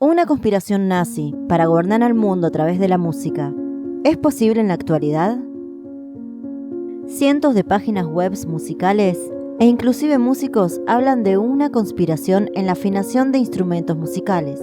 Una conspiración nazi para gobernar al mundo a través de la música, ¿es posible en la actualidad? Cientos de páginas web musicales e inclusive músicos hablan de una conspiración en la afinación de instrumentos musicales.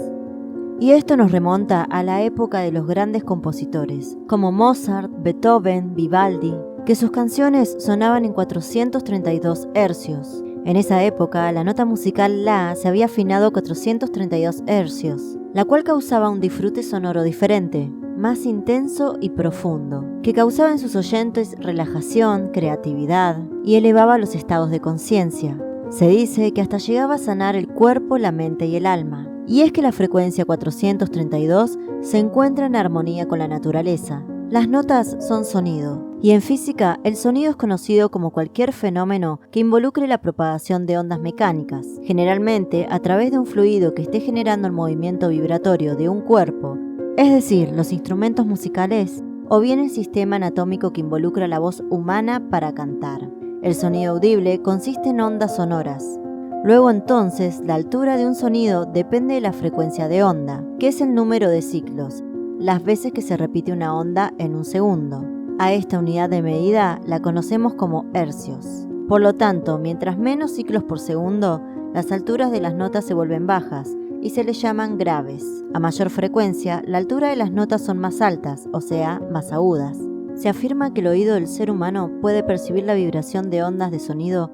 Y esto nos remonta a la época de los grandes compositores, como Mozart, Beethoven, Vivaldi, que sus canciones sonaban en 432 hercios. En esa época, la nota musical La se había afinado a 432 hercios, la cual causaba un disfrute sonoro diferente, más intenso y profundo, que causaba en sus oyentes relajación, creatividad y elevaba los estados de conciencia. Se dice que hasta llegaba a sanar el cuerpo, la mente y el alma. Y es que la frecuencia 432 se encuentra en armonía con la naturaleza. Las notas son sonido, y en física el sonido es conocido como cualquier fenómeno que involucre la propagación de ondas mecánicas, generalmente a través de un fluido que esté generando el movimiento vibratorio de un cuerpo, es decir, los instrumentos musicales, o bien el sistema anatómico que involucra la voz humana para cantar. El sonido audible consiste en ondas sonoras. Luego entonces, la altura de un sonido depende de la frecuencia de onda, que es el número de ciclos, las veces que se repite una onda en un segundo. A esta unidad de medida la conocemos como hercios. Por lo tanto, mientras menos ciclos por segundo, las alturas de las notas se vuelven bajas y se les llaman graves. A mayor frecuencia, la altura de las notas son más altas, o sea, más agudas. Se afirma que el oído del ser humano puede percibir la vibración de ondas de sonido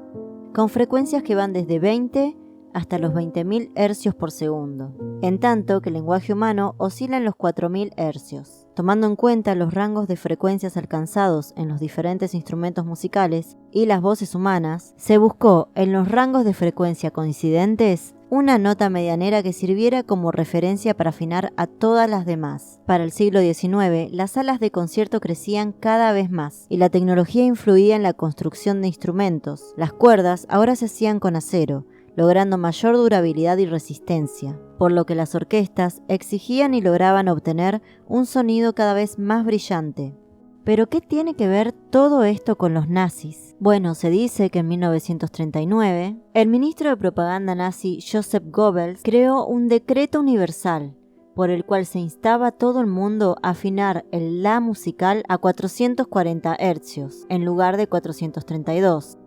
con frecuencias que van desde 20 hasta los 20.000 hercios por segundo, en tanto que el lenguaje humano oscila en los 4.000 hercios. Tomando en cuenta los rangos de frecuencias alcanzados en los diferentes instrumentos musicales y las voces humanas, se buscó en los rangos de frecuencia coincidentes una nota medianera que sirviera como referencia para afinar a todas las demás. Para el siglo XIX, las salas de concierto crecían cada vez más y la tecnología influía en la construcción de instrumentos. Las cuerdas ahora se hacían con acero, logrando mayor durabilidad y resistencia, por lo que las orquestas exigían y lograban obtener un sonido cada vez más brillante. ¿Pero qué tiene que ver todo esto con los nazis? Bueno, se dice que en 1939, el ministro de propaganda nazi Joseph Goebbels creó un decreto universal, por el cual se instaba a todo el mundo a afinar el La musical a 440 hercios, en lugar de 432.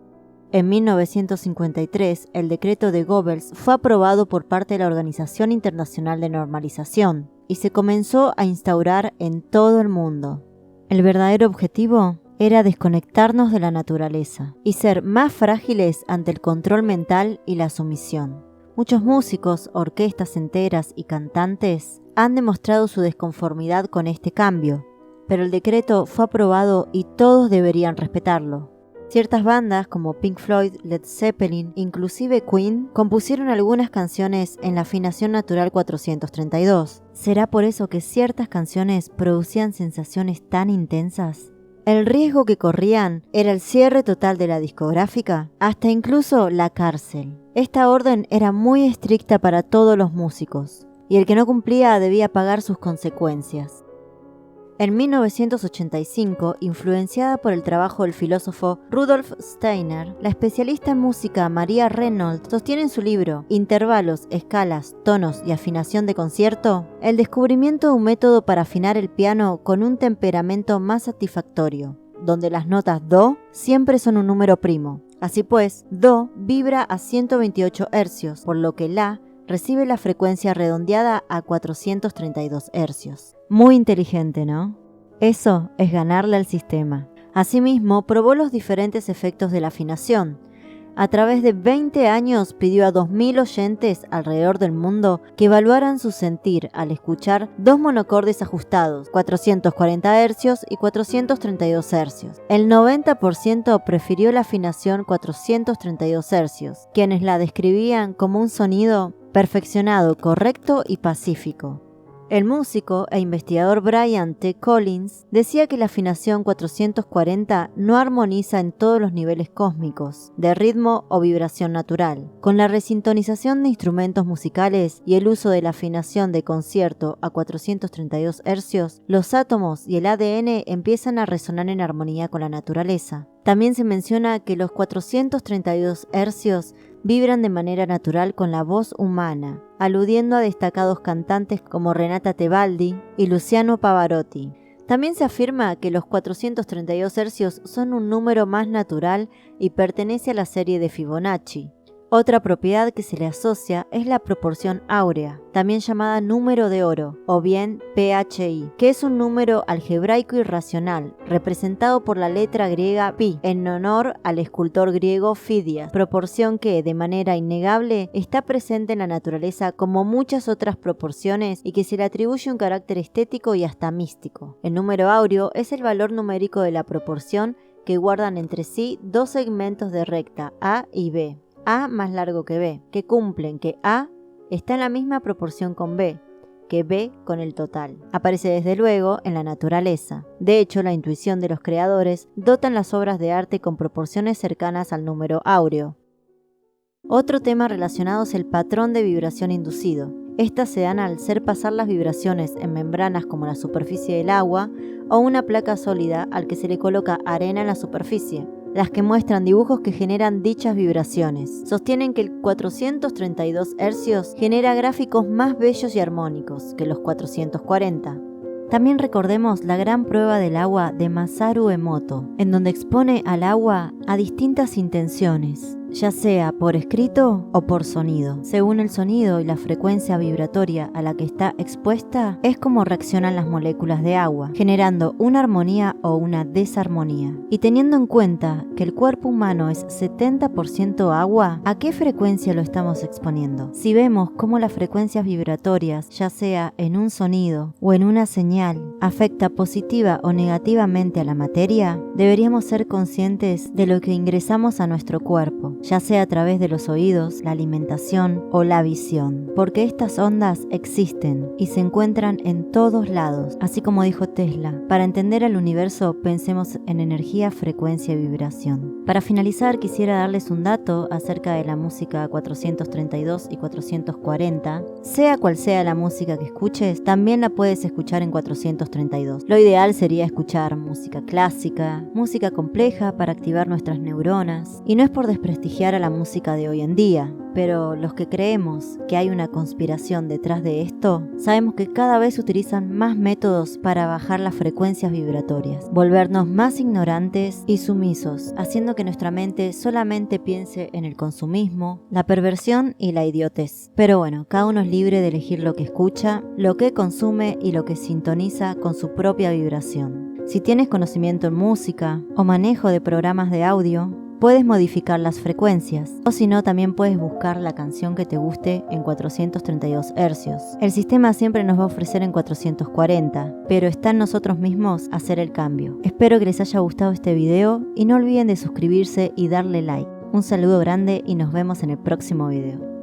En 1953, el decreto de Goebbels fue aprobado por parte de la Organización Internacional de Normalización y se comenzó a instaurar en todo el mundo. El verdadero objetivo era desconectarnos de la naturaleza y ser más frágiles ante el control mental y la sumisión. Muchos músicos, orquestas enteras y cantantes han demostrado su desconformidad con este cambio, pero el decreto fue aprobado y todos deberían respetarlo. Ciertas bandas como Pink Floyd, Led Zeppelin, inclusive Queen, compusieron algunas canciones en la afinación natural 432. ¿Será por eso que ciertas canciones producían sensaciones tan intensas? El riesgo que corrían era el cierre total de la discográfica, hasta incluso la cárcel. Esta orden era muy estricta para todos los músicos, y el que no cumplía debía pagar sus consecuencias. En 1985, influenciada por el trabajo del filósofo Rudolf Steiner, la especialista en música Maria Reynolds sostiene en su libro Intervalos, escalas, tonos y afinación de concierto el descubrimiento de un método para afinar el piano con un temperamento más satisfactorio, donde las notas Do siempre son un número primo. Así pues, Do vibra a 128 hercios, por lo que La recibe la frecuencia redondeada a 432 hercios. Muy inteligente, ¿no? Eso es ganarle al sistema. Asimismo, probó los diferentes efectos de la afinación. A través de 20 años pidió a 2.000 oyentes alrededor del mundo que evaluaran su sentir al escuchar dos monocordes ajustados, 440 hercios y 432 hercios. El 90% prefirió la afinación 432 hercios, quienes la describían como un sonido perfeccionado, correcto y pacífico. El músico e investigador Brian T. Collins decía que la afinación 440 no armoniza en todos los niveles cósmicos, de ritmo o vibración natural. Con la resintonización de instrumentos musicales y el uso de la afinación de concierto a 432 hercios, los átomos y el ADN empiezan a resonar en armonía con la naturaleza. También se menciona que los 432 hercios vibran de manera natural con la voz humana, aludiendo a destacados cantantes como Renata Tebaldi y Luciano Pavarotti. También se afirma que los 432 Hz son un número más natural y pertenece a la serie de Fibonacci. Otra propiedad que se le asocia es la proporción áurea, también llamada número de oro, o bien PHI, que es un número algebraico irracional, representado por la letra griega pi, en honor al escultor griego Fidias, proporción que, de manera innegable, está presente en la naturaleza como muchas otras proporciones y que se le atribuye un carácter estético y hasta místico. El número áureo es el valor numérico de la proporción que guardan entre sí dos segmentos de recta, A y B. A más largo que B, que cumplen que A está en la misma proporción con B, que B con el total. Aparece desde luego en la naturaleza. De hecho, la intuición de los creadores dotan las obras de arte con proporciones cercanas al número áureo. Otro tema relacionado es el patrón de vibración inducido. Estas se dan al hacer pasar las vibraciones en membranas como la superficie del agua o una placa sólida al que se le coloca arena en la superficie. Las que muestran dibujos que generan dichas vibraciones. Sostienen que el 432 Hz genera gráficos más bellos y armónicos que los 440. También recordemos la gran prueba del agua de Masaru Emoto, en donde expone al agua a distintas intenciones, ya sea por escrito o por sonido. Según el sonido y la frecuencia vibratoria a la que está expuesta, es como reaccionan las moléculas de agua, generando una armonía o una desarmonía. Y teniendo en cuenta que el cuerpo humano es 70% agua, ¿a qué frecuencia lo estamos exponiendo? Si vemos cómo las frecuencias vibratorias, ya sea en un sonido o en una señal, afecta positiva o negativamente a la materia, deberíamos ser conscientes de lo que ingresamos a nuestro cuerpo, ya sea a través de los oídos, la alimentación o la visión, porque estas ondas existen y se encuentran en todos lados, así como dijo Tesla. Para entender al universo, pensemos en energía, frecuencia y vibración. Para finalizar, quisiera darles un dato acerca de la música 432 y 440. Sea cual sea la música que escuches, también la puedes escuchar en 432. Lo ideal sería escuchar música clásica, música compleja para activar nuestras neuronas, y no es por desprestigiar a la música de hoy en día, pero los que creemos que hay una conspiración detrás de esto, sabemos que cada vez se utilizan más métodos para bajar las frecuencias vibratorias, volvernos más ignorantes y sumisos, haciendo que nuestra mente solamente piense en el consumismo, la perversión y la idiotez. Pero bueno, cada uno es libre de elegir lo que escucha, lo que consume y lo que sintoniza con su propia vibración. Si tienes conocimiento en música o manejo de programas de audio, puedes modificar las frecuencias, o si no, también puedes buscar la canción que te guste en 432 Hz. El sistema siempre nos va a ofrecer en 440, pero está en nosotros mismos hacer el cambio. Espero que les haya gustado este video y no olviden de suscribirse y darle like. Un saludo grande y nos vemos en el próximo video.